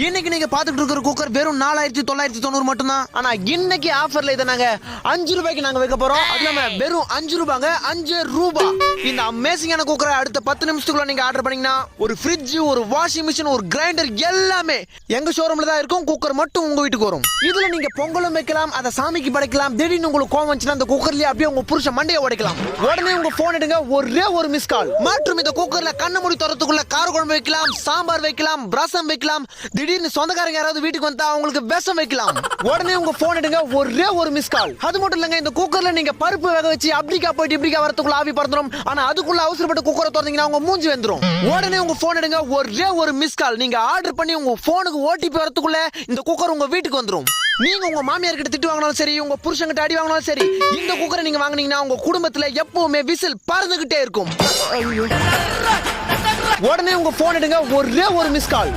இன்னைக்கு நீங்க பாத்துட்டு இருக்கிற குக்கர் வெறும் 4990 மட்டும் தான். ஆனா இன்னைக்கு ஆஃபர்ல இதை நாங்க 5 ரூபாய்க்கு நாங்க வைக்க போறோம். அது இல்லாம வெறும் 5 ரூபாங்க, 5 ரூபாய். இந்த அமேசிங்கான குக்கரை அடுத்த 10 நிமிஷத்துக்குள்ள நீங்க ஆர்டர் பண்ணீங்கன்னா ஒரு ஃப்ரிட்ஜ், ஒரு வாஷிங் மிஷின், ஒரு கிரைண்டர் எல்லாமே எங்க ஷோரூம்ல தான் இருக்கும். குக்கர் மட்டும் உங்க வீட்டுக்கு வரும். இதுல நீங்க பொங்கலும் வைக்கலாம், அதை சாமிக்கு படைக்கலாம். திடீர்னு உங்களுக்கு கோவம் வந்துச்சுன்னா அந்த குக்கர்லயே அப்படியே உங்க புருஷ மண்டையை உடைக்கலாம். உடனே உங்க போன் எடுங்க, ஒரே ஒரு மிஸ் கால். மற்றும் இந்த குக்கர்ல கண்ண மூடி தரத்துக்குள்ள கார குழம்பு வைக்கலாம், சாம்பார் வைக்கலாம், ரசம் வைக்கலாம். திடீர்னு சொந்தக்காரங்க யாராவது வீட்டுக்கு வந்தா அவங்களுக்கு விஷம் வைக்கலாம். உடனே உங்க போன் எடுங்க, ஒரே ஒரு மிஸ் கால். அது மட்டும் இல்லங்க, இந்த குக்கர்ல நீங்க பருப்பு வேக வச்சு அப்படிக்கா போயிட்டு இப்படிக்கா வரதுக்குள்ள ஆவி பறந்துரும். ஆனா அதுக்குள்ள அவசரப்பட்டு குக்கரை திறந்தீங்கன்னா உங்க மூஞ்சி வந்துரும். உடனே உங்க போன் எடுங்க, ஒரே ஒரு மிஸ் கால். நீங்க ஆர்டர் பண்ணி உங்க போனுக்கு ஓடிபி வரதுக்குள்ள இந்த குக்கர் உங்க வீட்டுக்கு வந்துரும். நீங்க உங்க மாமியார் கிட்ட திட்டு வாங்கினாலும் சரி, உங்க புருஷங்கிட்ட அடி வாங்கினாலும் சரி, இந்த குக்கரை நீங்க வாங்குனீங்கன்னா உங்க குடும்பத்துல எப்பவுமே விசில் பறந்துகிட்டே இருக்கும். உடனே உங்க போன் எடுங்க, ஒரே ஒரு மிஸ் கால்.